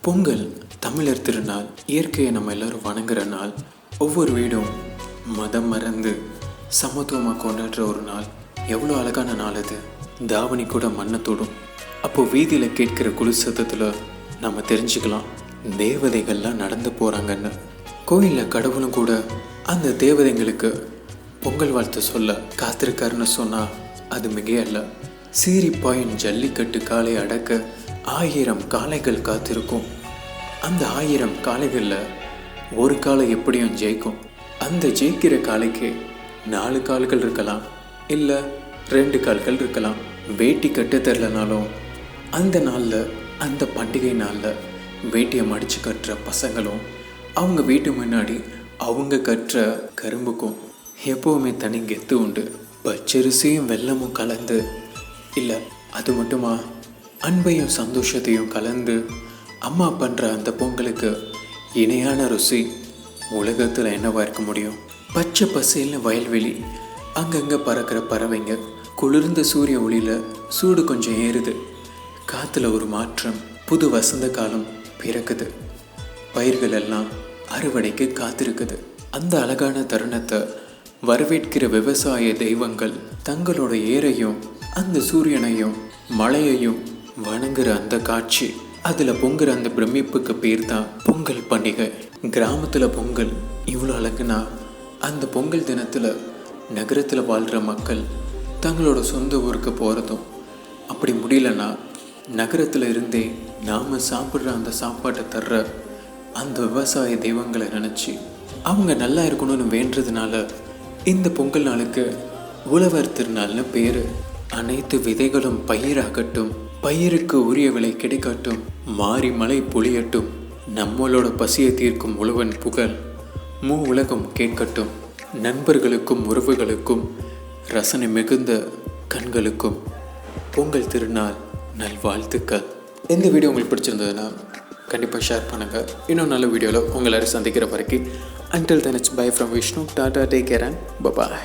பொங்கல் தமிழர் திருநாள். இயற்கையை நம்ம எல்லோரும் வணங்குற நாள். ஒவ்வொரு வீடும் மதம் மறந்து சமத்துவமாக கொண்டாடுற ஒரு நாள். எவ்வளோ அழகான நாள் அது. தாவணி கூட மண்ணை தொடும். அப்போது வீதியில் கேட்கிற குழு சத்தத்தில் நம்ம தெரிஞ்சுக்கலாம் தேவதைகள்லாம் நடந்து போகிறாங்கன்னு. கோயிலில் கடவுளும் கூட அந்த தேவதைங்களுக்கு பொங்கல் வாழ்த்து சொல்ல காத்திருக்காருன்னு சொன்னால் அது மிகையல்ல. சீரிப்பாயின் ஜல்லிக்கட்டு காலை அடக்க 1000 காளைகள் காத்திருக்கும். அந்த 1000 காளைகளில் ஒரு காளை எப்படியும் ஜெயிக்கும். அந்த ஜெயிக்கிற காளைக்கு 4 கால்கள் இருக்கலாம், இல்லை 2 கால்கள் இருக்கலாம். வேட்டி கட்ட தெரிலனாலும் அந்த நாளில், அந்த பண்டிகை நாளில் வேட்டியை மடித்து கட்டுற பசங்களும் அவங்க வீட்டு முன்னாடி அவங்க கட்டுற கரும்புக்கும் எப்போவுமே தனி கெத்து உண்டு. பச்சரிசியும் வெல்லமும் கலந்து, இல்லை அது மட்டுமா, அன்பையும் சந்தோஷத்தையும் கலந்து அம்மா பண்ணுற அந்த பொங்கலுக்கு இணையான ருசி உலகத்தில் என்னவா இருக்க முடியும்? பச்சை பசேல்னு வயல்வெளி, அங்கங்கே பறக்கிற பறவைங்க, குளிர்ந்த சூரிய ஒளியில் சூடு கொஞ்சம் ஏறுது. காற்றுல ஒரு மாற்றம், புது வசந்த காலம் பிறக்குது. பயிர்கள் எல்லாம் அறுவடைக்கு காத்திருக்குது. அந்த அழகான தருணத்தை வரவேற்கிற விவசாய தெய்வங்கள் தங்களோட ஏரையும் அந்த சூரியனையும் மழையையும் வணங்குற அந்த காட்சி, அதில் பொங்குற அந்த பிரமிப்புக்கு பேர் தான் பொங்கல் பண்டிகை. கிராமத்தில் பொங்கல் இவ்வளோ அழகுனா, அந்த பொங்கல் தினத்தில் நகரத்தில் வாழ்கிற மக்கள் தங்களோட சொந்த ஊருக்கு போகிறதும், அப்படி முடியலன்னா நகரத்தில் இருந்தே நாம் சாப்பிட்ற அந்த சாப்பாட்டை தர்ற அந்த விவசாய தெய்வங்களை நினச்சி அவங்க நல்லா இருக்கணும்னு வேண்டுறதுனால இந்த பொங்கல் நாளுக்கு உழவர் திருநாள்னு பேர். அனைத்து விதைகளும் பயிராகட்டும், பயிருக்கு உரிய விலை கிடைக்கட்டும், மாறி மழை பொழியட்டும், நம்மளோட பசியை தீர்க்கும் உழவன் புகழ் உலகம் கேட்கட்டும், நண்பர்களுக்கும் உறவுகளுக்கும் ரசனை மிகுந்த கண்களுக்கும் பொங்கல் திருநாள் நல்வாழ்த்துக்கள். இந்த வீடியோ உங்களுக்கு பிடிச்சிருந்ததுன்னா கண்டிப்பாக ஷேர் பண்ணுங்கள். இன்னும் நல்ல வீடியோவில் உங்களை எல்லாரும் சந்திக்கிற வரைக்கும் until then it's bye from Vishnoo. Tata, take care and bye-bye.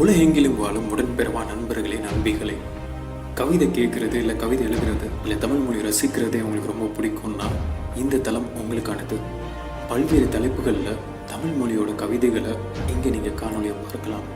உலகெங்கிலும் வாழும் உடன்பிறவா நண்பர்களே, நண்பிகளே, கவிதை கேட்குறது இல்லை கவிதை எழுதுறது இல்லை தமிழ் மொழி ரசிக்கிறதே உங்களுக்கு ரொம்ப பிடிக்கும்னா இந்த தளம் உங்களுக்கானது. பல்வேறு தலைப்புகளில் தமிழ் மொழியோட கவிதைகளை இங்கே நீங்கள் காணொலியை பார்க்கலாம்.